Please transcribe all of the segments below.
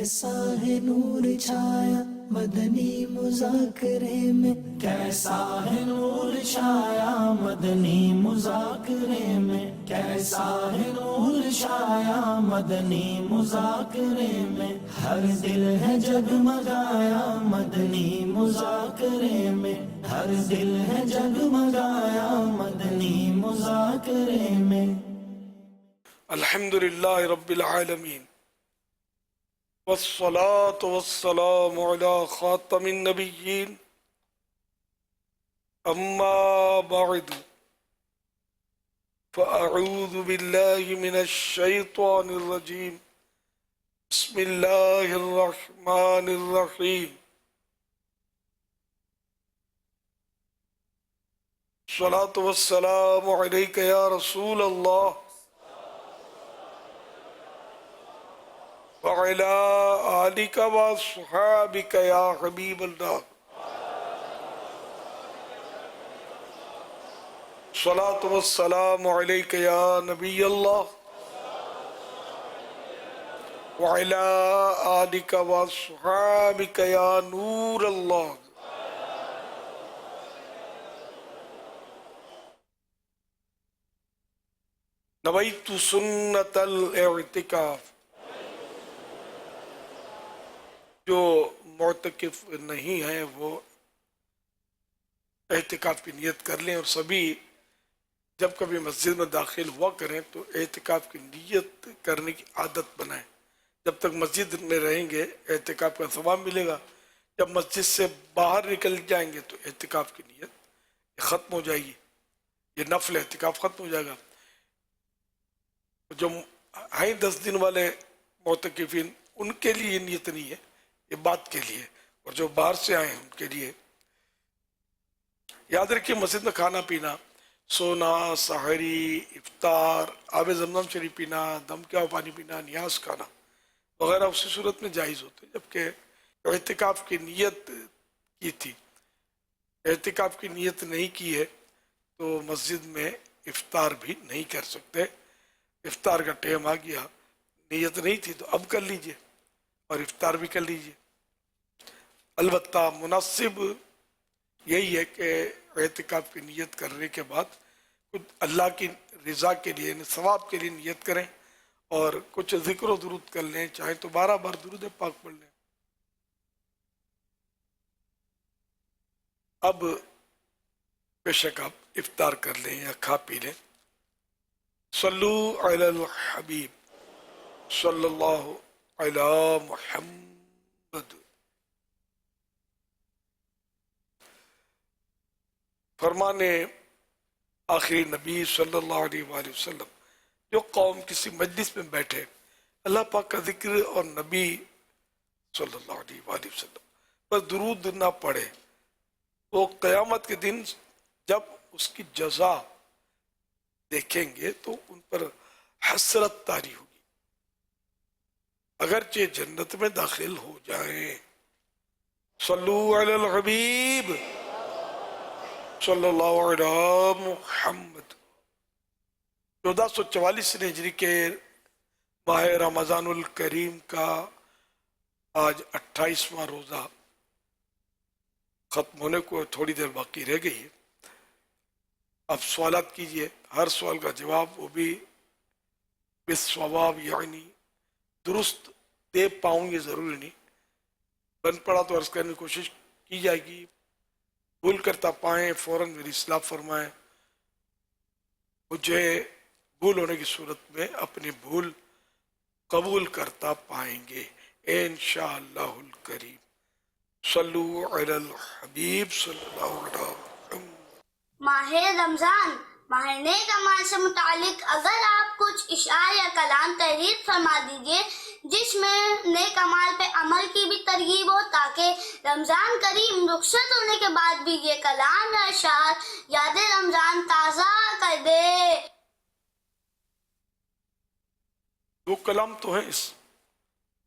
کیسا ہے نور چھایا مدنی مذاکرے میں، کیسا ہے نور چھایا مدنی مذاکرے میں، کیسا ہے نور چھایا مدنی مذاکرے میں، ہر دل ہے جگمگایا مدنی مذاکرے میں، ہر دل ہے جگمگایا مدنی مذاکرے میں۔ الحمدللہ رب العالمین والصلاة والسلام على خاتم النبیین اما بعد فاعوذ باللہ من الشیطان الرجیم بسم اللہ الرحمن الرحیم الصلاة والسلام علیک یا رسول اللہ وعلى آلك وصحابك يا حبيب الله الصلاة والسلام عليك يا نبي الله وعلى آلك وصحابك يا نور الله نويت سنة الاعتكاف۔ جو معتکف نہیں ہیں وہ اعتکاف کی نیت کر لیں، اور سبھی جب کبھی مسجد میں داخل ہوا کریں تو اعتکاف کی نیت کرنے کی عادت بنائیں۔ جب تک مسجد میں رہیں گے اعتکاف کا ثواب ملے گا، جب مسجد سے باہر نکل جائیں گے تو اعتکاف کی نیت ختم ہو جائے گی، یہ نفل اعتکاف ختم ہو جائے گا۔ جو ہیں 10 دن والے معتکفین ان کے لیے یہ نیت نہیں ہے، یہ بات کے لیے، اور جو باہر سے آئے ہیں ان کے لیے یاد رکھیے مسجد میں کھانا پینا، سونا، سحری، افطار، آب زمزم شریف پینا، دم کیا پانی پینا، نیاز کھانا وغیرہ اسی صورت میں جائز ہوتے، جبکہ اعتکاف کی نیت کی تھی، اعتکاف کی نیت نہیں کی ہے تو مسجد میں افطار بھی نہیں کر سکتے۔ افطار کا ٹائم آ گیا، نیت نہیں تھی تو اب کر لیجئے اور افطار بھی کر لیجئے۔ البتہ مناسب یہی ہے کہ اعتکاف کی نیت کرنے کے بعد کچھ اللہ کی رضا کے لیے، ثواب کے لیے نیت کریں اور کچھ ذکر و درود کر لیں، چاہے تو 12 بار درود پاک پڑھ لیں۔ اب بے شک آپ افطار کر لیں یا کھا پی لیں۔ صلو علی الحبیب صلی اللہ علی محمد۔ فرمانے آخری نبی صلی اللہ علیہ وآلہ وسلم، جو قوم کسی مجلس میں بیٹھے اللہ پاک کا ذکر اور نبی صلی اللہ علیہ وآلہ وسلم پر درود نہ پڑھے، وہ قیامت کے دن جب اس کی جزا دیکھیں گے تو ان پر حسرت طاری ہوگی، اگرچہ جنت میں داخل ہو جائیں۔ صلو علی الحبیب صلی اللہ علیہ محمد۔ 1444 ہجری کے ماہ رمضان الکریم کا آج 28واں روزہ ختم ہونے کو تھوڑی دیر باقی رہ گئی ہے۔ آپ سوالات کیجئے، ہر سوال کا جواب وہ بھی بالصواب، یعنی درست دے پاؤں یہ ضروری نہیں، بن پڑا تو عرض کرنے کی کوشش کی جائے گی، بھول کرتا پائیں فوراً میری اصلاح فرمائیں، مجھے بھول ہونے کی صورت میں اپنی بھول قبول کرتا پائیں گے انشاءاللہ الکریم۔ صلو علی الحبیب صلی اللہ علیہ وسلم۔ ماہ رمضان، ماہ نیک اعمال سے متعلق اگر آپ کچھ اشعار یا کلام تحریر فرما دیجئے جس میں نیک اعمال پہ عمل کی بھی ترغیب ہو، تاکہ رمضان کریم رخصت ہونے کے بعد بھی یہ کلام یا اشعار یاد رمضان تازہ کر دے۔ دو کلام تو ہیں اس،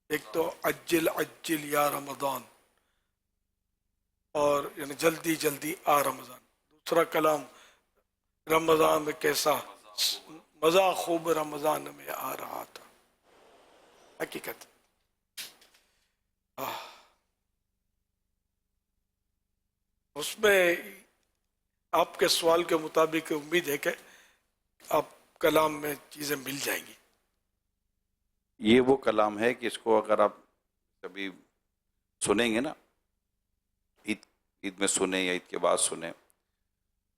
ایک تو عجل عجل یا رمضان، اور یعنی جلدی جلدی آ رمضان، دوسرا کلام رمضان میں کیسا مزہ خوب رمضان میں آ رہا تھا۔ حقیقت اس میں آپ کے سوال کے مطابق امید ہے کہ آپ کلام میں چیزیں مل جائیں گی. یہ وہ کلام ہے کہ اس کو اگر آپ کبھی سنیں گے نا، عید میں سنیں یا عید کے بعد سنیں،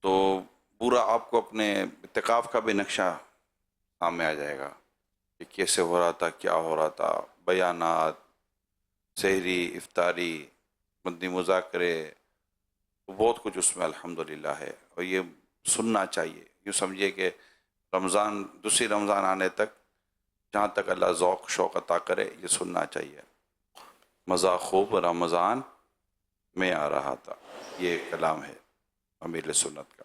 تو پورا آپ کو اپنے اعتکاف کا بھی نقشہ سامنے آ جائے گا کہ کیسے ہو رہا تھا، کیا ہو رہا تھا، بیانات، سحری، افطاری، مدنی مذاکرے، بہت کچھ اس میں الحمدللہ ہے. اور یہ سننا چاہیے. یوں سمجھیے کہ رمضان، دوسری رمضان آنے تک، جہاں تک اللہ ذوق شوق عطا کرے، یہ سننا چاہیے. مزہ خوب رمضان میں آ رہا تھا، یہ کلام ہے امیر سنت کا.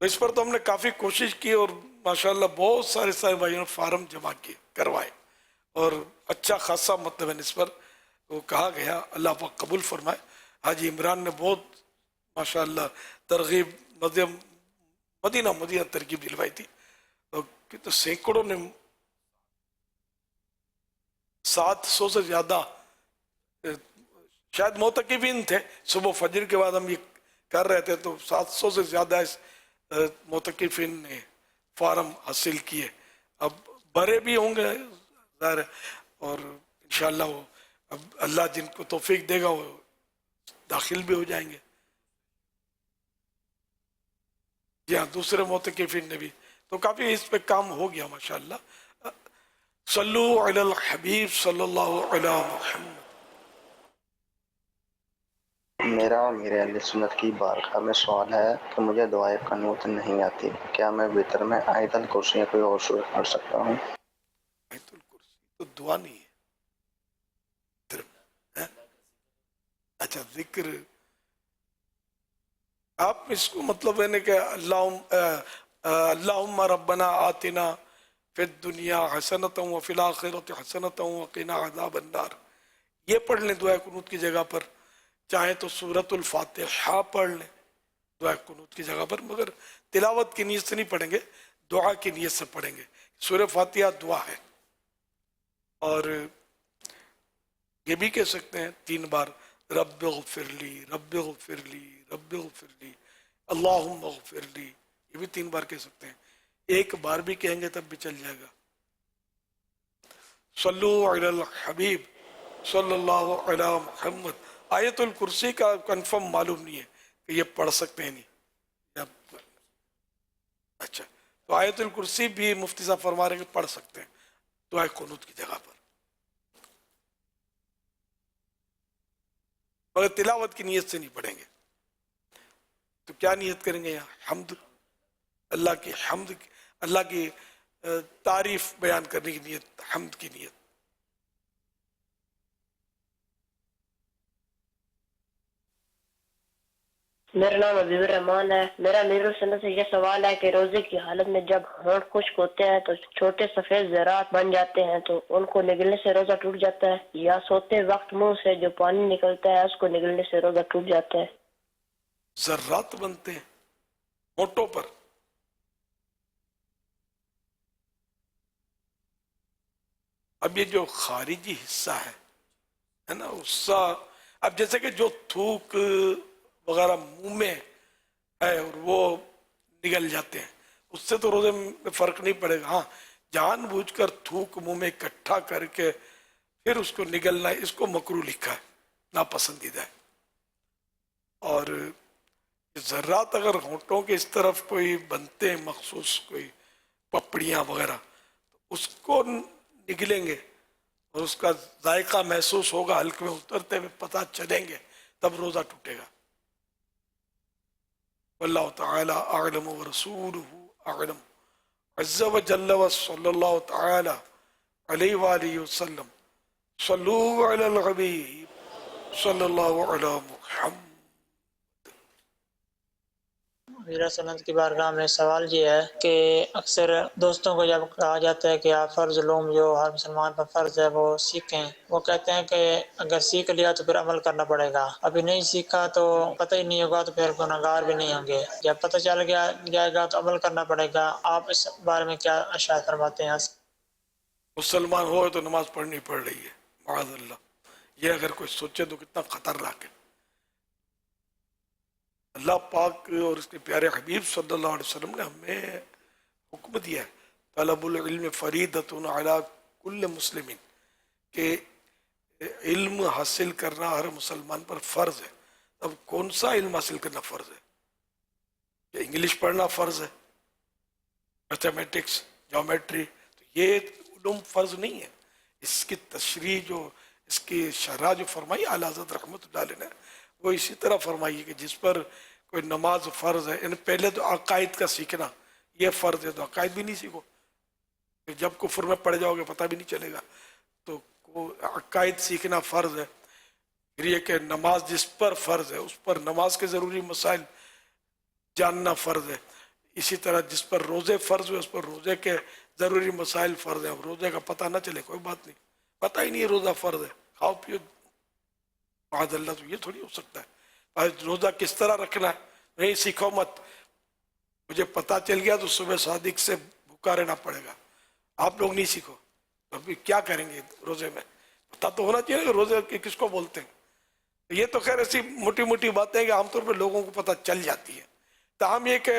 تو اس پر تو ہم نے کافی کوشش کی اور ماشاءاللہ بہت سارے بھائیوں نے فارم جمع کیے کروائے اور اچھا خاصا مطلب ہے اس پر وہ کہا گیا، اللہ پاک قبول فرمائے۔ حاجی عمران نے بہت ماشاءاللہ ترغیب مدینہ ترغیب دلوائی تھی، تو سینکڑوں نے 700 سے زیادہ شاید معتکفین تھے، صبح فجر کے بعد ہم یہ کر رہے تھے تو 700 سے زیادہ اس معتکفین نے فارم حاصل کیے۔ اب بڑے بھی ہوں گے ظاہر ہے، اور انشاءاللہ وہ اب اللہ جن کو توفیق دے گا وہ داخل بھی ہو جائیں گے۔ جی ہاں، دوسرے معتکفین نے بھی، تو کافی اس پہ کام ہو گیا ماشاءاللہ۔ صلو علی الحبیب صلی اللہ علیہ محمد۔ میرا اور میرے اہل سنت کی بارگاہ میں سوال ہے کہ مجھے دعائے قنوت نہیں آتی، کیا میں وتر میں آیت الکرسی یا کوئی اور سورت پڑھ سکتا ہوں؟ آیت الکرسی تو دعا نہیں ہے، اچھا ذکر، آپ اس کو مطلب ہے کہ اللہم ربنا آتنا فی الدنیا حسنۃ وفی الآخرۃ حسنۃ وقنا عذاب النار، یہ پڑھ لیں دعائے قنوت کی جگہ پر، چاہے تو سورۃ الفاتحہ پڑھ لیں دعائے قنوت کی جگہ پر، مگر تلاوت کی نیت سے نہیں پڑھیں گے، دعا کی نیت سے پڑھیں گے۔ سورہ فاتحہ دعا ہے، اور یہ بھی کہہ سکتے ہیں 3 بار رب اغفر لی رب اغفر لی رب اغفر لی اللہم اغفر لی، یہ بھی 3 بار کہہ سکتے ہیں، 1 بار بھی کہیں گے تب بھی چل جائے گا۔ صلو علی الحبیب صلی اللہ علی محمد۔ آیت الکرسی کا کنفرم معلوم نہیں ہے کہ یہ پڑھ سکتے ہیں نہیں، اچھا تو آیت الکرسی بھی مفتی صاحب فرما رہے ہیں کہ پڑھ سکتے ہیں دعائے قنوت کی جگہ پر، مگر تلاوت کی نیت سے نہیں پڑھیں گے۔ تو کیا نیت کریں گے یہاں؟ حمد، اللہ کی حمد، اللہ کی تعریف بیان کرنے کی نیت، حمد کی نیت۔ میرا نام حبیب الرحمان ہے۔ میرا امیر السنت سے یہ سوال ہے کہ روزے کی حالت میں جب ہونٹ خشک ہوتے ہیں تو چھوٹے سفید ذرات بن جاتے ہیں، تو ان کو نگلنے سے روزہ ٹوٹ جاتا ہے، یا سوتے وقت منہ سے جو پانی نکلتا ہے اس کو نگلنے سے روزہ ٹوٹ جاتا ہے؟ ذرات بنتے ہیں ہونٹوں پر، اب یہ جو خارجی حصہ ہے نا اس اب جیسے کہ جو تھوک وغیرہ منہ میں ہے اور وہ نگل جاتے ہیں، اس سے تو روزے میں فرق نہیں پڑے گا۔ ہاں جان بوجھ کر تھوک منہ میں اکٹھا کر کے پھر اس کو نگلنا ہے، اس کو مکروہ لکھا ہے، ناپسندیدہ ہے۔ اور ذرات اگر ہونٹوں کے اس طرف کوئی بنتے ہیں مخصوص کوئی پپڑیاں وغیرہ، تو اس کو نگلیں گے اور اس کا ذائقہ محسوس ہوگا، حلق میں اترتے ہوئے پتہ چلیں گے، تب روزہ ٹوٹے گا۔ واللہ تعالی اعلم ورسولہ اعلم عز وجل وصلی اللہ تعالی علیہ وآلہ وسلم۔ صلو علی الحبیب صلی اللہ علی محمد۔ میرا سنت کی بارگاہ میں سوال یہ ہے کہ اکثر دوستوں کو جب کہا جاتا ہے کہ آپ فرض علوم جو ہر مسلمان پر فرض ہے وہ سیکھیں، وہ کہتے ہیں کہ اگر سیکھ لیا تو پھر عمل کرنا پڑے گا، ابھی نہیں سیکھا تو پتہ ہی نہیں ہوگا تو پھر گناہگار بھی نہیں ہوں گے، جب پتہ چل جائے گا تو عمل کرنا پڑے گا۔ آپ اس بارے میں کیا اشارہ فرماتے ہیں؟ مسلمان ہوئے تو نماز پڑھنی پڑ رہی ہے، معاذ اللہ، یہ اگر کوئی سوچے تو کتنا خطرناک ہے۔ اللہ پاک اور اس کے پیارے حبیب صلی اللہ علیہ وسلم نے ہمیں حکم دیا ہے طلب العلم فریضۃ علی کل مسلم، کہ علم حاصل کرنا ہر مسلمان پر فرض ہے۔ اب کون سا علم حاصل کرنا فرض ہے؟ کہ انگلش پڑھنا فرض ہے، میتھمیٹکس، جیومیٹری، تو یہ علوم فرض نہیں ہے۔ اس کی تشریح جو اس کی شرح جو فرمائی اعلیٰ حضرت رحمۃ اللہ علیہ نے، وہ اسی طرح فرمائی ہے کہ جس پر کوئی نماز فرض ہے، یعنی پہلے تو عقائد کا سیکھنا یہ فرض ہے، تو عقائد بھی نہیں سیکھو، جب کفر میں پڑ جاؤ گے پتہ بھی نہیں چلے گا، تو عقائد سیکھنا فرض ہے۔ پھر یہ کہ نماز جس پر فرض ہے اس پر نماز کے ضروری مسائل جاننا فرض ہے۔ اسی طرح جس پر روزے فرض ہوئے اس پر روزے کے ضروری مسائل فرض ہیں. اب روزے کا پتہ نہ چلے کوئی بات نہیں, پتہ ہی نہیں ہے روزہ فرض ہے, کھاؤ پیو معاذ اللہ, تو یہ تھوڑی ہو سکتا ہے. روزہ کس طرح رکھنا ہے نہیں سیکھو مت, مجھے پتہ چل گیا تو صبح صادق سے بھوکا رہنا پڑے گا. آپ لوگ نہیں سیکھو تو ابھی کیا کریں گے روزے میں, پتہ تو ہونا چاہیے کہ روزے کس کو بولتے ہیں. یہ تو خیر ایسی موٹی موٹی باتیں کہ عام طور پہ لوگوں کو پتہ چل جاتی ہے. تاہم یہ کہ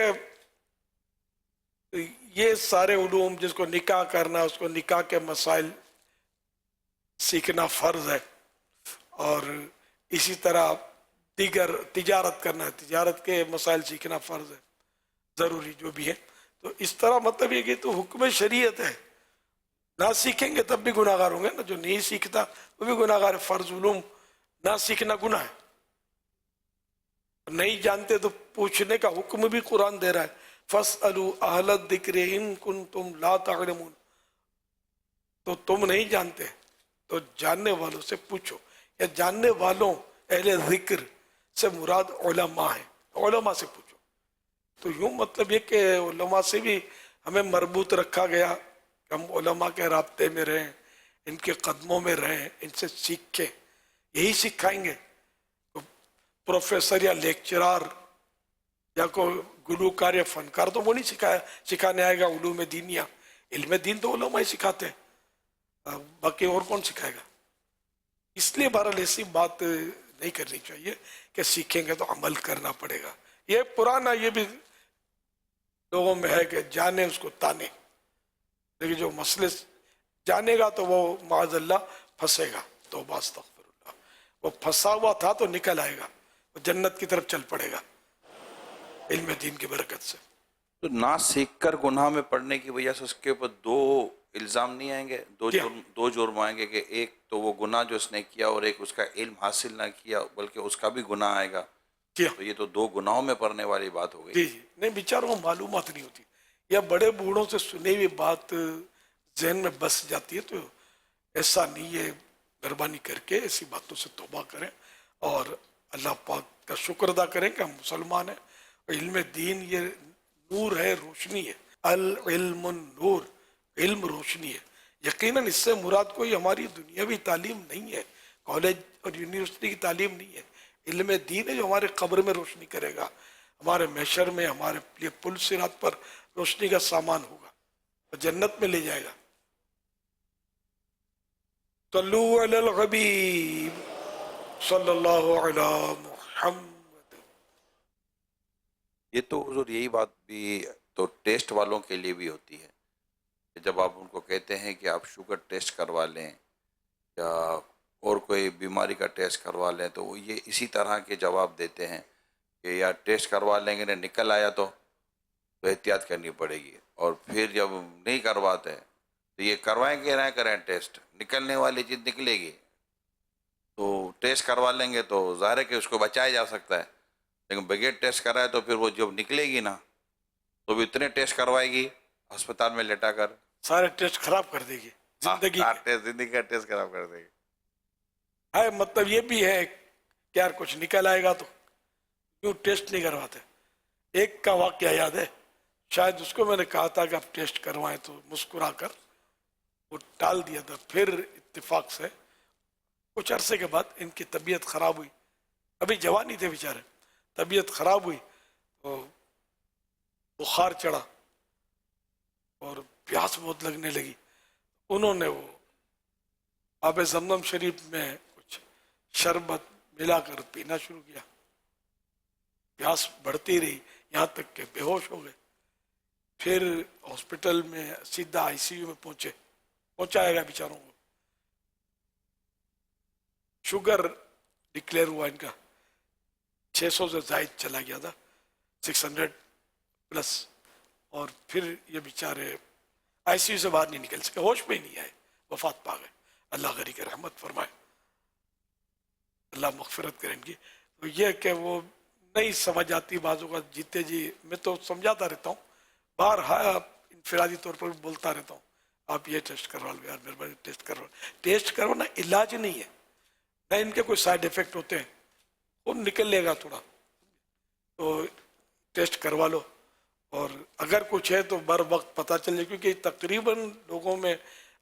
یہ سارے علوم جس کو نکاح کرنا اس کو نکاح کے مسائل سیکھنا فرض ہے, اور اسی طرح دیگر تجارت کرنا ہے, تجارت کے مسائل سیکھنا فرض ہے ضروری جو بھی ہے. تو اس طرح مطلب یہ کہ تو حکم شریعت ہے, نہ سیکھیں گے تب بھی گناہ گار ہوں گے نا, جو نہیں سیکھتا وہ بھی گناہ گار ہے. فرض علوم نہ سیکھنا گناہ ہے, نہیں جانتے تو پوچھنے کا حکم بھی قرآن دے رہا ہے. فَاسْأَلُوا أَهْلَ الذِّكْرِ إِن كُنتُمْ لَا تَعْلَمُونَ, تو تم نہیں جانتے تو جاننے والوں سے پوچھو, یا جاننے والوں اہل ذکر سے مراد علماء ہیں, علماء سے پوچھو. تو یوں مطلب یہ کہ علماء سے بھی ہمیں مربوط رکھا گیا کہ ہم علماء کے رابطے میں رہیں, ان کے قدموں میں رہیں, ان سے سیکھیں, یہی سکھائیں گے. پروفیسر یا لیکچرار یا کوئی گلوکار یا فنکار تو وہ نہیں سکھانے آئے گا علوم دینیا. علم دین تو علماء ہی سکھاتے ہیں, باقی اور کون سکھائے گا. اس لیے بہرحال ایسی بات نہیں کرنی چاہیے کہ سیکھیں گے تو عمل کرنا پڑے گا. یہ پرانا یہ بھی لوگوں میں ہے کہ جانے اس کو تانے, لیکن جو مسئلے جانے گا تو وہ معاذ اللہ پھنسے گا. توبہ استغفر اللہ, وہ پھنسا ہوا تھا تو نکل آئے گا, وہ جنت کی طرف چل پڑے گا علم دین کی برکت سے. تو نہ سیکھ کر گناہ میں پڑنے کی وجہ سے اس کے اوپر دو الزام نہیں آئیں گے, دو جرم آئیں گے, کہ ایک تو وہ گناہ جو اس نے کیا اور ایک اس کا علم حاصل نہ کیا بلکہ اس کا بھی گناہ آئے گا. تو یہ تو دو گناہوں میں پڑنے والی بات ہو گئی. جی جی نہیں, بیچاروں کو معلومات نہیں ہوتی, یا بڑے بوڑھوں سے سنی ہوئی بات ذہن میں بس جاتی ہے. تو ایسا نہیں ہے, مہربانی کر کے ایسی باتوں سے توبہ کریں اور اللہ پاک کا شکر ادا کریں کہ ہم مسلمان ہیں. علم دین یہ نور ہے, روشنی ہے. العلم نور, علم روشنی ہے. یقیناً اس سے مراد کوئی ہماری دنیاوی تعلیم نہیں ہے, کالج اور یونیورسٹی کی تعلیم نہیں ہے. علم دین ہے جو ہمارے قبر میں روشنی کرے گا, ہمارے محشر میں ہمارے لیے پل صراط پر روشنی کا سامان ہوگا اور جنت میں لے جائے گا. صلو علی الحبیب صلی اللہ علی محمد. یہ تو حضور یہی بات بھی تو ٹیسٹ والوں کے لیے بھی ہوتی ہے کہ جب آپ ان کو کہتے ہیں کہ آپ شوگر ٹیسٹ کروا لیں یا اور کوئی بیماری کا ٹیسٹ کروا لیں, تو وہ یہ اسی طرح کے جواب دیتے ہیں کہ یار ٹیسٹ کروا لیں گے, نکل آیا تو احتیاط کرنی پڑے گی. اور پھر جب نہیں کرواتے تو یہ کروائیں گے نہ کریں ٹیسٹ, نکلنے والی چیز نکلے گی. تو ٹیسٹ کروا لیں گے تو ظاہر ہے کہ اس کو بچایا جا سکتا ہے, لیکن بغیر ٹیسٹ کرائے تو پھر وہ جب نکلے گی نا تو بھی اتنے ٹیسٹ کروائے گی ہسپتال میں لٹا کر, سارے ٹیسٹ خراب کر دے گی زندگی زندگی کا ٹیسٹ خراب کر دے گی. ہے مطلب یہ بھی ہے کہ یار کچھ نکل آئے گا تو کیوں ٹیسٹ نہیں کرواتے. ایک کا واقعہ یاد ہے, شاید اس کو میں نے کہا تھا کہ آپ ٹیسٹ کروائیں تو مسکرا کر وہ ٹال دیا تھا. پھر اتفاق سے کچھ عرصے کے بعد ان کی طبیعت خراب ہوئی, ابھی جوان ہی تھے بیچارے, طبیعت خراب ہوئی تو بخار چڑھا اور پیاس بہت لگنے لگی. انہوں نے وہ آب زمزم شریف میں کچھ شربت ملا کر پینا شروع کیا, پیاس بڑھتی رہی یہاں تک کہ بے ہوش ہو گئے. پھر ہاسپٹل میں سیدھا آئی سی یو میں پہنچایا گیا بیچاروں کو. شوگر ڈکلیئر ہوا ان کا 600 سے زائد چلا گیا تھا, 600 پلس. اور پھر یہ بیچارے آئی سی یو سے باہر نہیں نکل سکے, ہوش پہ ہی نہیں آئے, وفات پا گئے. اللہ غنی کی رحمت فرمائے, اللہ مغفرت کریں گی. تو یہ کہ وہ نہیں سمجھ آتی بعضوں کا جیتے جی, میں تو سمجھاتا رہتا ہوں باہر, انفرادی طور پر بولتا رہتا ہوں آپ یہ ٹیسٹ کروا لو یار, مہربانی ٹیسٹ کروا. ٹیسٹ کروانا علاج نہیں ہے, نہ ان کے کوئی سائیڈ افیکٹ ہوتے ہیں, وہ نکل لے گا تھوڑا, تو ٹیسٹ کروا لو اور اگر کچھ ہے تو بر وقت پتہ چل جائے، کیونکہ تقریباً لوگوں میں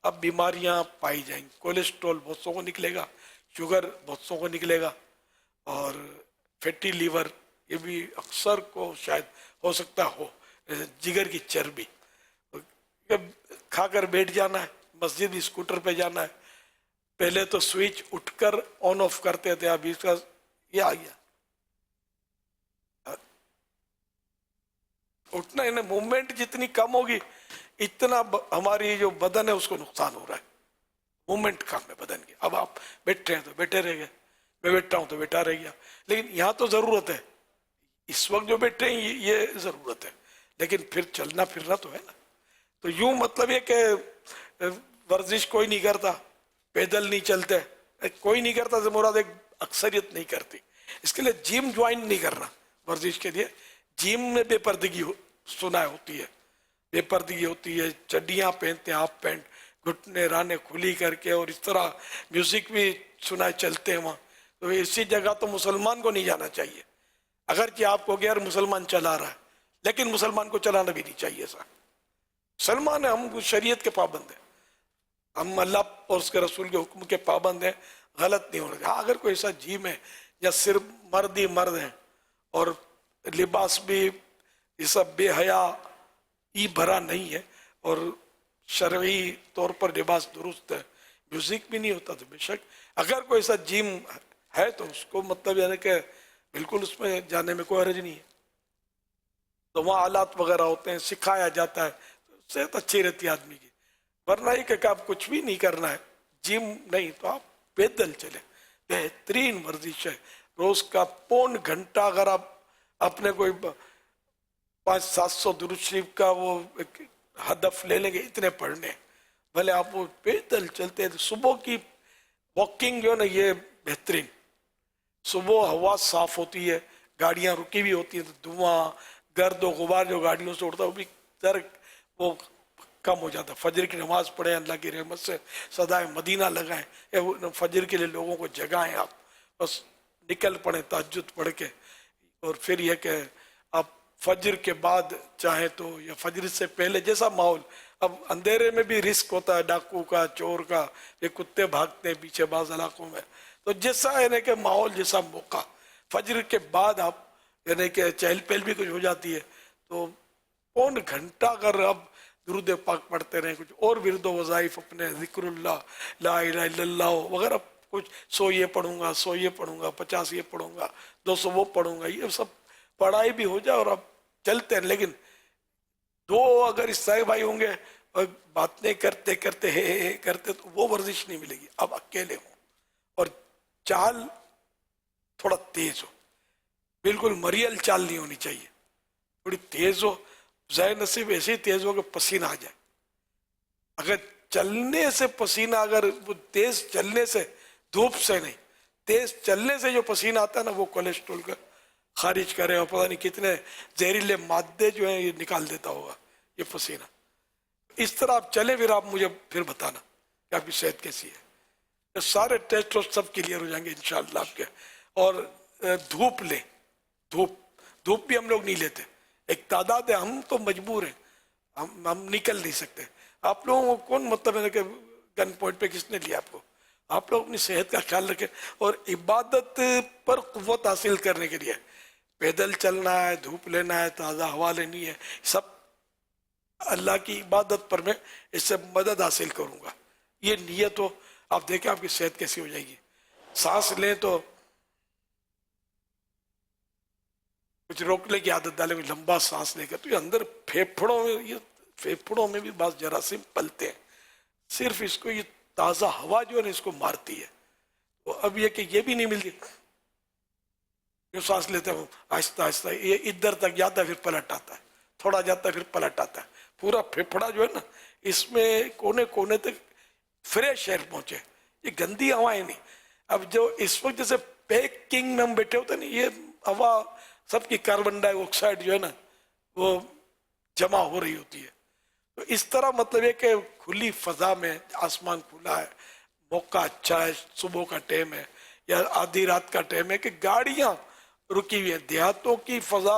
اب بیماریاں پائی جائیں گی. کولیسٹرول بہت سو کو نکلے گا، شوگر بہت سو کو نکلے گا، اور فیٹی لیور یہ بھی اکثر کو شاید ہو سکتا ہو، جگر کی چربی. کھا کر بیٹھ جانا ہے، مسجد اسکوٹر پہ جانا ہے، پہلے تو سوئچ اٹھ کر آن آف کرتے تھے، اب اس کا یہ آ گیا اٹھنا، انہیں موومنٹ جتنی کم ہوگی اتنا ہماری جو بدن ہے اس کو نقصان ہو رہا ہے. موومنٹ کم ہے بدن کی. اب آپ بیٹھے ہیں تو بیٹھے رہ گئے، میں بیٹھا ہوں تو بیٹھا رہ گیا، لیکن یہاں تو ضرورت ہے، اس وقت جو بیٹھے ہیں یہ ضرورت ہے، لیکن پھر چلنا پھرنا تو ہے نا. تو یوں مطلب یہ کہ ورزش کوئی نہیں کرتا، پیدل نہیں چلتے، کوئی نہیں کرتا سے مراد ایک اکثریت نہیں کرتی. اس کے لیے جم جوائن نہیں کرنا ورزش کے لیے. جم میں بے پردگی سنا ہوتی ہے، بے پردگی ہوتی ہے، چڈیاں پہنتے ہیں، ہاف پینٹ، گھٹنے رانے کھلی کر کے، اور اس طرح میوزک بھی سنا چلتے ہیں وہاں. تو اسی جگہ تو مسلمان کو نہیں جانا چاہیے، اگرچہ آپ کو غیر مسلمان چلا رہا ہے، لیکن مسلمان کو چلانا بھی نہیں چاہیے. سر مسلمان ہیں ہم، شریعت کے پابند ہیں، ہم اللہ اور اس کے رسول کے حکم کے پابند ہیں، غلط نہیں ہونا. ہاں اگر کوئی ایسا جیم ہے یا صرف مرد ہی مرد ہیں اور لباس بھی یہ سب بے حیا ای بھرا نہیں ہے اور شرعی طور پر لباس درست ہے، میوزک بھی نہیں ہوتا، تو بے شک اگر کوئی ایسا جیم ہے تو اس کو مطلب یعنی کہ بالکل اس میں جانے میں کوئی حرج نہیں ہے. تو وہاں آلات وغیرہ ہوتے ہیں، سکھایا جاتا ہے، صحت اچھی رہتی ہے آدمی کی. ورنہ ہی کہ آپ کچھ بھی نہیں کرنا ہے، جم نہیں تو آپ پیدل چلیں، بہترین ورزش ہے. روز کا پون گھنٹہ اگر آپ اپنے کوئی 500-700 درود شریف کا وہ ایک ہدف لے لیں گے اتنے پڑھنے، بھلے آپ وہ پیدل چلتے ہیں. صبح کی واکنگ جو ہے نا یہ بہترین، صبح ہوا صاف ہوتی ہے، گاڑیاں رکی ہوئی ہوتی ہیں تو دھواں گرد و غبار جو گاڑیوں سے اڑتا ہے وہ بھی وہ کم ہو جاتا ہے. فجر کی نماز پڑھیں، اللہ کی رحمت سے صدائے مدینہ لگائیں، فجر کے لیے لوگوں کو جگائیں، آپ بس نکل پڑیں تہجد پڑھ کے. اور پھر یہ کہ آپ فجر کے بعد چاہیں تو یا فجر سے پہلے جیسا ماحول، اب اندھیرے میں بھی رسک ہوتا ہے ڈاکو کا، چور کا، یہ کتے بھاگتے ہیں پیچھے بعض علاقوں میں، تو جیسا یعنی کہ ماحول جیسا موقع، فجر کے بعد آپ یعنی کہ چہل پہل بھی کچھ ہو جاتی ہے تو پون گھنٹہ اگر آپ درود پاک پڑھتے رہیں، کچھ اور ورد و وظائف اپنے، ذکر اللہ، لا الہ الا اللہ وغیرہ کچھ، 100 یہ پڑھوں گا، 100 یہ پڑھوں گا، 50 یہ پڑھوں گا، 200 وہ پڑھوں گا، یہ سب پڑھائی بھی ہو جائے اور آپ چلتے ہیں. لیکن دو اگر عیسائی بھائی ہوں گے اور باتیں کرتے کرتے کرتے تو وہ ورزش نہیں ملے گی. اب اکیلے ہوں اور چال تھوڑا تیز ہو، بالکل مریل چال نہیں ہونی چاہیے، تھوڑی تیز ہو، ظاہر نصیب ایسے ہی تیز ہو کہ پسینہ آ جائے. اگر چلنے سے پسینہ، اگر وہ تیز چلنے سے، دھوپ سے نہیں، تیز چلنے سے جو پسینہ آتا ہے نا وہ کولیسٹرول کا خارج کرے اور پتہ نہیں کتنے زہریلے مادے جو ہیں یہ نکال دیتا ہوگا یہ پسینہ. اس طرح آپ چلیں، پھر آپ مجھے پھر بتانا کہ آپ کی صحت کیسی ہے. سارے ٹیسٹ اور سب کلیئر ہو جائیں گے انشاءاللہ آپ کے. اور دھوپ لیں، دھوپ بھی ہم لوگ نہیں لیتے، ایک تعداد ہے، ہم تو مجبور ہیں، ہم نکل نہیں سکتے. آپ لوگوں کو کون مطلب ہے کہ گن پوائنٹ پہ کس نے لیا آپ کو؟ آپ لوگ اپنی صحت کا خیال رکھیں اور عبادت پر قوت حاصل کرنے کے لیے پیدل چلنا ہے، دھوپ لینا ہے، تازہ ہوا لینی ہے، سب اللہ کی عبادت پر میں اس سے مدد حاصل کروں گا. یہ نیت ہو، آپ دیکھیں آپ کی صحت کیسی ہو جائے گی. سانس لیں تو کچھ روکنے کی عادت ڈالیں، لمبا سانس لے کر، تو یہ اندر پھیپھڑوں میں بھی بعض جراثیم پلتے ہیں، صرف اس کو یہ تازہ ہوا جو ہے نا اس کو مارتی ہے. تو اب یہ کہ یہ بھی نہیں ملتی، جو سانس لیتے ہیں آہستہ آہستہ یہ ادھر تک جاتا ہے پھر پلٹ آتا ہے، تھوڑا جاتا ہے پھر پلٹ آتا ہے. پورا پھیپھڑا جو ہے نا اس میں کونے کونے تک فریش ایئر پہنچے، یہ گندی ہوائیں نہیں. اب جو اس وقت جیسے پیکنگ میں ہم بیٹھے ہوتے ہیں نا، یہ ہوا سب کی کاربن ڈائی آکسائڈ جو ہے نا وہ جمع ہو رہی ہوتی ہے. تو اس طرح مطلب ہے کہ کھلی فضا میں، آسمان کھلا ہے، موقع اچھا ہے، صبح کا ٹائم ہے یا آدھی رات کا ٹائم ہے کہ گاڑیاں رکی ہوئی ہیں. دیہاتوں کی فضا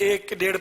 1-1.5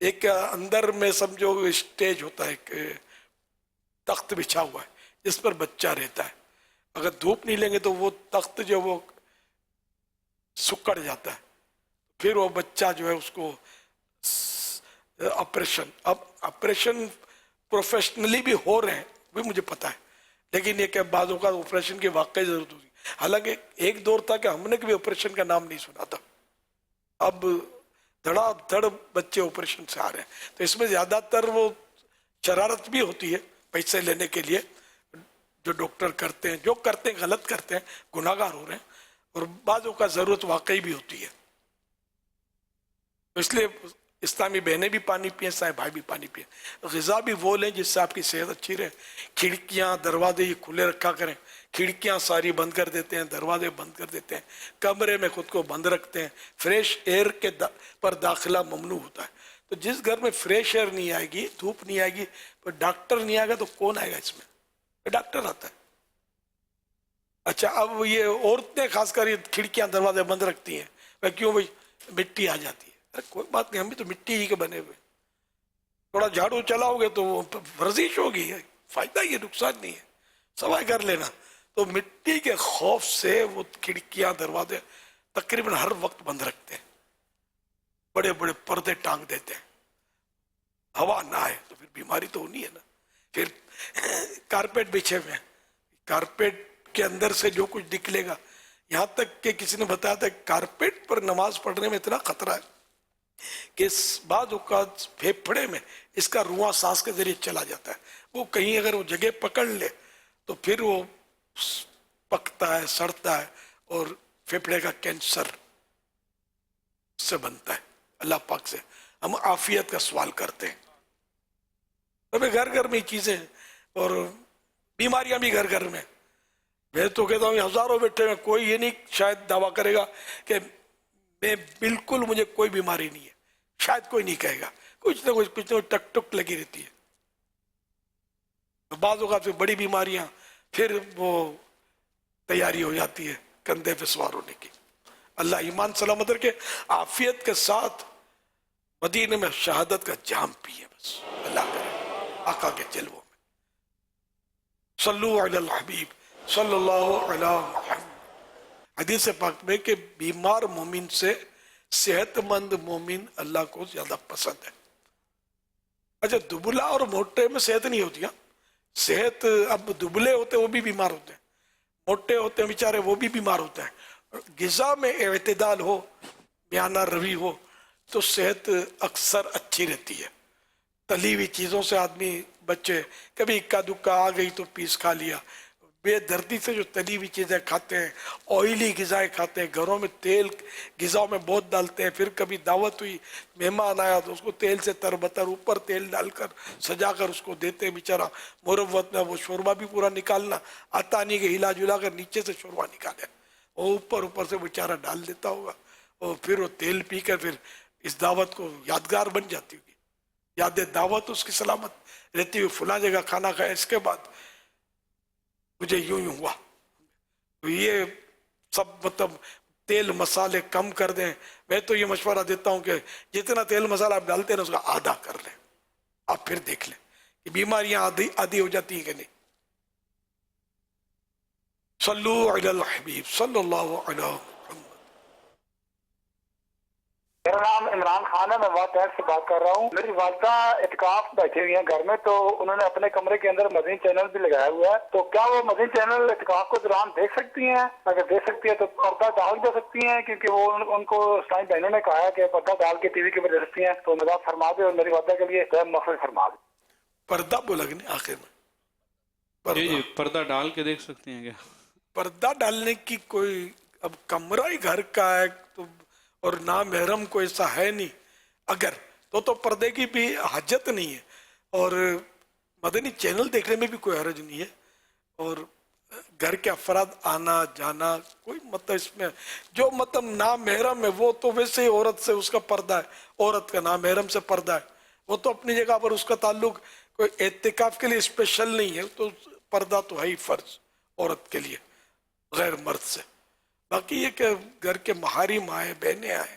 ایک اندر میں سمجھو اسٹیج ہوتا ہے، ایک تخت بچھا ہوا ہے جس پر بچہ رہتا ہے. اگر دھوپ نہیں لیں گے تو وہ تخت جو وہ سکڑ جاتا ہے، پھر وہ بچہ جو ہے اس کو آپریشن، اب آپریشن پروفیشنلی بھی ہو رہے ہیں بھی مجھے پتا ہے، لیکن یہ کہ بعض اوقات آپریشن کی واقعی ضرورت ہوتی ہے. حالانکہ ایک دور تھا کہ ہم نے کبھی آپریشن کا نام نہیں سنا تھا، اب دھڑا دھڑ بچے آپریشن سے آ رہے ہیں. تو اس میں زیادہ تر وہ شرارت بھی ہوتی ہے پیسے لینے کے لیے، جو ڈاکٹر کرتے ہیں، جو کرتے ہیں غلط کرتے ہیں، گناہ گار ہو رہے ہیں، اور بعضوں کا ضرورت واقعی بھی ہوتی ہے. تو اس لیے اسلامی بہنیں بھی پانی پئیں، اسلامی بھائی بھی پانی پئیں. غذا بھی وہ لیں جس سے آپ کی صحت اچھی رہے. کھڑکیاں دروازے یہ کھلے رکھا کریں، کھڑکیاں ساری بند کر دیتے ہیں، دروازے بند کر دیتے ہیں، کمرے میں خود کو بند رکھتے ہیں. فریش ایئر کے پر داخلہ ممنوع ہوتا ہے. تو جس گھر میں فریش ایئر نہیں آئے گی، دھوپ نہیں آئے گی، تو ڈاکٹر نہیں آئے گا تو کون آئے گا اس میں؟ ڈاکٹر آتا ہے. اچھا اب یہ عورتیں خاص کر یہ کھڑکیاں دروازے بند رکھتی ہیں، کیوں بھائی مٹی آ جاتی ہے. ارے کوئی بات نہیں، ہم بھی تو مٹی ہی کے بنے ہوئے. تھوڑا جھاڑو چلاؤ گے تو وہ ورزش ہوگی، فائدہ یہ نقصان نہیں ہے، صفائی کر لینا. تو مٹی کے خوف سے وہ کھڑکیاں دروازے تقریباً ہر وقت بند رکھتے ہیں، بڑے بڑے پردے ٹانگ دیتے ہیں، ہوا نہ آئے. تو پھر بیماری تو ہونی ہے نا. پھر کارپیٹ بچھے ہوئے ہیں، کارپیٹ کے اندر سے جو کچھ نکلے گا. یہاں تک کہ کسی نے بتایا تھا کارپیٹ پر نماز پڑھنے میں اتنا خطرہ ہے کہ بعض اوقات پھیپھڑے میں اس کا رواں سانس کے ذریعے چلا جاتا ہے. وہ کہیں اگر وہ جگہ پکڑ لے تو پھر وہ پکتا ہے، سڑتا ہے، اور پھیپھڑے کا کینسر سے بنتا ہے. اللہ پاک سے ہم عافیت کا سوال کرتے ہیں. ابھی گھر گھر میں چیزیں اور بیماریاں بھی گھر گھر میں. میں تو کہتا ہوں ہزاروں بیٹھے ہیں، کوئی یہ نہیں شاید دعویٰ کرے گا کہ میں بالکل مجھے کوئی بیماری نہیں ہے، شاید کوئی نہیں کہے گا. کچھ نہ کچھ ٹک ٹک لگی رہتی ہے. بعض اوقات سے بڑی بیماریاں، پھر وہ تیاری ہو جاتی ہے کندھے پہ سوار ہونے کی. اللہ ایمان سلامت رکھے. عافیت کے ساتھ مدینے میں شہادت کا جام پیے، بس اللہ کرے آقا کے جلووں میں. صلو علی الحبیب صلی اللہ علی محمد. حدیث پاک میں کہ بیمار مومن سے صحت مند مومن اللہ کو زیادہ پسند ہے. اچھا دبلا اور موٹے میں صحت نہیں ہوتی. صحت اب دبلے ہوتے وہ بھی بیمار ہوتے ہیں، موٹے ہوتے ہیں بیچارے وہ بھی بیمار ہوتے ہیں. غذا میں اعتدال ہو، میانہ روی ہو تو صحت اکثر اچھی رہتی ہے. تلی ہوئی چیزوں سے آدمی بچے، کبھی اکا دکا آ گئی تو پیس کھا لیا. بے دردی سے جو تلی ہوئی چیزیں کھاتے ہیں، آئلی غذائیں کھاتے ہیں، گھروں میں تیل غذاؤں میں بہت ڈالتے ہیں. پھر کبھی دعوت ہوئی، مہمان آیا تو اس کو تیل سے تربتر اوپر تیل ڈال کر سجا کر اس کو دیتے ہیں. بیچارہ مروت میں وہ شوربہ بھی پورا نکالنا آتا نہیں کہ ہلا جلا کر نیچے سے شوربہ نکالے، وہ اوپر سے بیچارہ ڈال دیتا ہوگا. اور پھر وہ تیل پی کر پھر اس دعوت کو یادگار بن جاتی ہوگی. یاد دعوت اس کی سلامت رہتی ہوئی. فلاں جگہ کھانا کھایا، اس کے بعد مجھے یوں ہوا. تو یہ سب مطلب تیل مسالے کم کر دیں. میں تو یہ مشورہ دیتا ہوں کہ جتنا تیل مسالہ آپ ڈالتے ہیں اس کا آدھا کر لیں. آپ پھر دیکھ لیں کہ بیماریاں آدھی ہو جاتی ہیں کہ نہیں. صلو علی الحبیب صلی اللہ علیہ وسلم. میرا نام عمران خان ہے، میں بہت سے بات کر رہا ہوں. میری والدہ اعتکاف بیٹھی ہوئی ہیں گھر میں، تو انہوں نے اپنے کمرے کے اندر مدنی چینل بھی لگایا ہوا ہے. تو کیا وہ مدنی چینل اعتکاف کو دوران دیکھ سکتی ہیں؟ اگر دیکھ سکتی ہے تو پردہ ڈال دے سکتی ہیں، کیونکہ وہ ان کو اسلامی بہنوں نے کہا ہے کہ پردہ ڈال کے ٹی وی کے اوپر دیکھتی ہیں. تو مدد فرما دے اور میری والدہ کے لیے مغفرت فرما دے. پردہ بولا کہ نہیں آخر میں؟ جی پردہ ڈال کے دیکھ سکتی ہیں کیا؟ پردہ ڈالنے کی کوئی، اب کمرہ ہی گھر کا ہے تو، اور نامحرم کو ایسا ہے نہیں اگر تو پردے کی بھی حاجت نہیں ہے. اور مدنی چینل دیکھنے میں بھی کوئی حرج نہیں ہے. اور گھر کے افراد آنا جانا کوئی مطلب اس میں جو مطلب نامحرم ہے وہ تو ویسے ہی عورت سے اس کا پردہ ہے، عورت کا نامحرم سے پردہ ہے، وہ تو اپنی جگہ پر اس کا تعلق کوئی اعتکاف کے لیے اسپیشل نہیں ہے. تو پردہ تو ہے ہی فرض عورت کے لیے غیر مرد سے. باقی یہ کہ گھر کے محارم آئے، بہنیں آئے،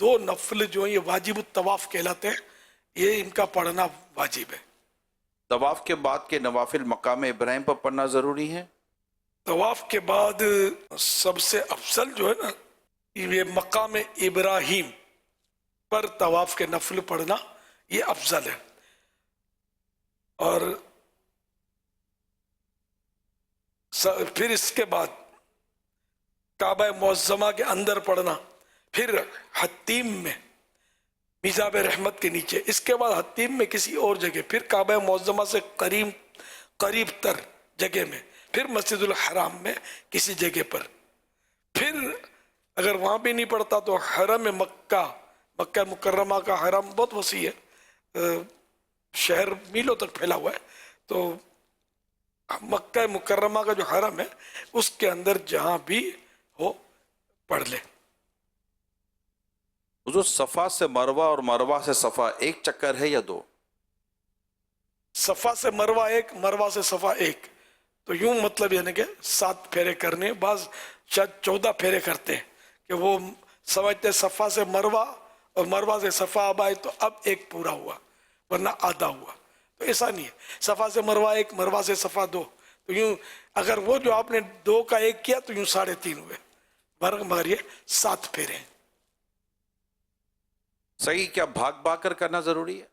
دو نفل جو ہیں یہ واجب الطواف کہلاتے ہیں, یہ ان کا پڑھنا واجب ہے. طواف کے بعد کے نوافل مقام ابراہیم پر پڑھنا ضروری ہے؟ طواف کے بعد سب سے افضل جو ہے نا یہ مقام ابراہیم پر طواف کے نفل پڑھنا یہ افضل ہے. اور پھر اس کے بعد کعبہ معظمہ کے اندر پڑھنا, پھر حتیم میں میزاب رحمت کے نیچے, اس کے بعد حتیم میں کسی اور جگہ, پھر کعبہ معظمہ سے قریب تر جگہ میں, پھر مسجد الحرام میں کسی جگہ پر, پھر اگر وہاں بھی نہیں پڑھتا تو حرم مکہ مکرمہ کا حرم بہت وسیع ہے, شہر میلوں تک پھیلا ہوا ہے, تو مکہ مکرمہ کا جو حرم ہے اس کے اندر جہاں بھی ہو پڑھ لے. حضور صفا سے مروہ اور مروہ سے صفا ایک چکر ہے یا دو؟ صفا سے مروہ ایک, مروہ سے صفا ایک, تو یوں مطلب یعنی کہ 7 پھیرے کرنے, بعض شاید 14 پھیرے کرتے ہیں کہ وہ سمجھتے صفا سے مروہ اور مروہ سے صفا اب آئے تو اب ایک پورا ہوا ورنہ آدھا ہوا, تو ایسا نہیں ہے. صفا سے مروہ ایک, مروہ سے صفا 2, تو یوں اگر وہ جو آپ نے 2 کا 1 کیا تو یوں 3.5 ہوئے, مگر یہ 7 پھیرے ہیں. صحیح کیا بھاگ بھاگ کر کرنا ضروری ہے؟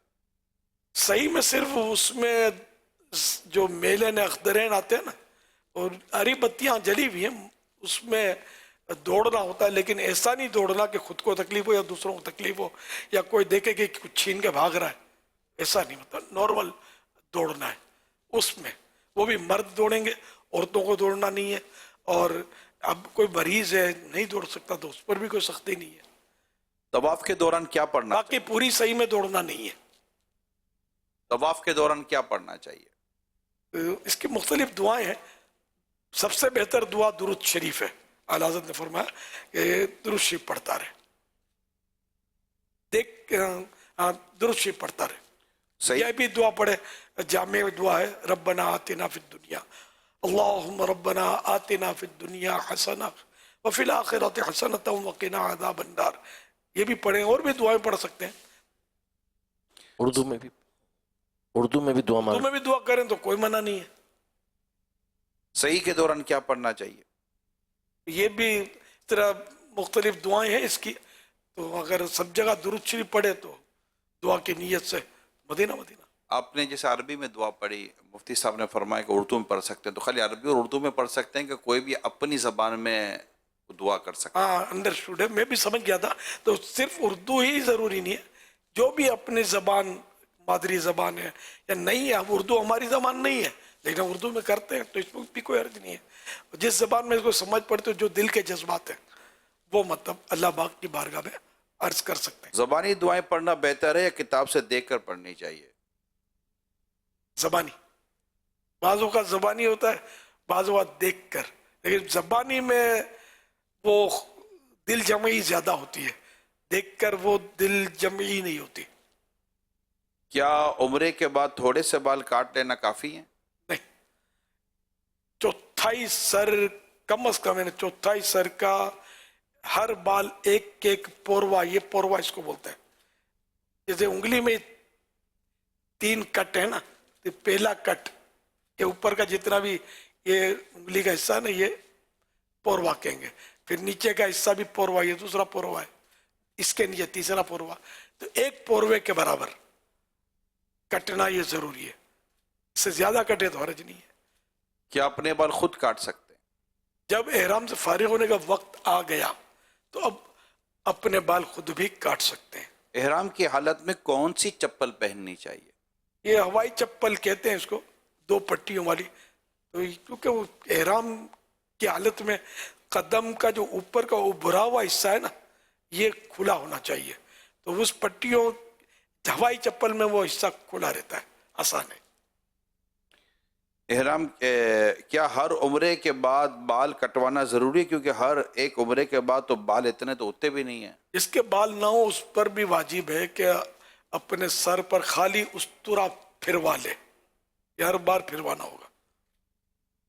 صحیح میں صرف اس میں جو میلین اخدرین آتے ہیں نا اور ہری بتیاں جلی ہوئی ہیں اس میں دوڑنا ہوتا ہے, لیکن ایسا نہیں دوڑنا کہ خود کو تکلیف ہو یا دوسروں کو تکلیف ہو یا کوئی دیکھے کہ کچھ چھین کے بھاگ رہا ہے, ایسا نہیں, مطلب نارمل دوڑنا ہے. اس میں وہ بھی مرد دوڑیں گے, عورتوں کو دوڑنا نہیں ہے. اور اب کوئی مریض ہے نہیں دوڑ سکتا تو اس پر بھی کوئی سختی نہیں ہے. طواف کے دوران کیا پڑھنا؟ باقی پوری صحیح میں دوڑنا نہیں ہے. طواف کے دوران کیا پڑھنا چاہیے؟ اس کی مختلف دعائیں ہیں, سب سے بہتر دعا درود شریف ہے. اعلیٰ حضرت نے فرمایا کہ درود شریف پڑھتا رہے, درود شریف پڑھتا رہے. یہ بھی دعا پڑھے, جامع دعا ہے, ربنا آتنا فی الدنیا, اللہم ربنا آتنا فی الدنیا حسنہ وفی الآخرۃ حسنۃ وقنا عذاب النار. یہ بھی پڑھیں, اور بھی دعائیں پڑھ سکتے ہیں. اردو میں بھی دعا کریں تو کوئی منع نہیں ہے. صحیح کے دوران کیا پڑھنا چاہیے؟ یہ بھی طرح مختلف دعائیں ہیں اس کی, تو اگر سب جگہ درود شریف پڑھے تو دعا کی نیت سے مدینہ. آپ نے جیسے عربی میں دعا پڑھی, مفتی صاحب نے فرمایا کہ اردو میں پڑھ سکتے ہیں, تو خالی عربی اور اردو میں پڑھ سکتے ہیں کہ کوئی بھی اپنی زبان میں دعا کر سکتے ہیں؟ ہاں انڈرسٹوڈ ہے, میں بھی سمجھ گیا تھا. تو صرف اردو ہی ضروری نہیں ہے, جو بھی اپنی زبان مادری زبان ہے یا نہیں ہے. اب اردو ہماری زبان نہیں ہے لیکن ہم اردو میں کرتے ہیں تو اس میں بھی کوئی حرج نہیں ہے. جس زبان میں اس کو سمجھ پڑتے جو دل کے جذبات ہیں وہ مطلب اللہ پاک کی بارگاہ میں عرض کر سکتے ہیں. زبانی دعائیں پڑھنا بہتر ہے یا کتاب سے دیکھ کر پڑھنی چاہیے؟ زبانی, بعضوں کا زبانی ہوتا ہے, بعضوں کا دیکھ کر, لیکن زبانی میں وہ دل جمعی زیادہ ہوتی ہے, دیکھ کر وہ دل جمعی نہیں ہوتی. کیا عمرے کے بعد تھوڑے سے بال کاٹ لینا کافی ہیں؟ نہیں, چوتھائی سر کم از کم, چوتھائی سر کا ہر بال ایک پوروا, یہ پوروا اس کو بولتے ہیں. جیسے انگلی میں 3 کٹ ہے نا, تو پہلا کٹ یہ اوپر کا جتنا بھی یہ انگلی کا حصہ نا یہ پوروا کہیں گے, پھر نیچے کا حصہ بھی پوروا, یہ دوسرا پوروا ہے, اس کے نیچے تیسرا پوروا, تو ایک پوروے کے برابر کٹنا یہ ضروری ہے. اس سے زیادہ کٹے تو حرج نہیں ہے. کیا اپنے بال خود کاٹ سکتے ہیں؟ جب احرام سے فارغ ہونے کا وقت آ گیا تو اب اپنے بال خود بھی کاٹ سکتے ہیں. احرام کی حالت میں کون سی چپل پہننی چاہیے؟ یہ ہوائی چپل کہتے ہیں اس کو, 2 پٹیوں والی. تو کیونکہ وہ احرام کی حالت میں قدم کا جو اوپر کا ابھرا ہوا حصہ ہے نا یہ کھلا ہونا چاہیے, تو اس پٹیوں ہوائی چپل میں وہ حصہ کھلا رہتا ہے, آسان ہے. احرام کیا ہر عمرے کے بعد بال کٹوانا ضروری ہے؟ کیونکہ ہر ایک عمرے کے بعد تو بال اتنے تو ہوتے بھی نہیں ہیں. جس کے بال نہ ہو اس پر بھی واجب ہے کہ اپنے سر پر خالی استرا پھروا لے, یہ ہر بار پھروانا ہوگا,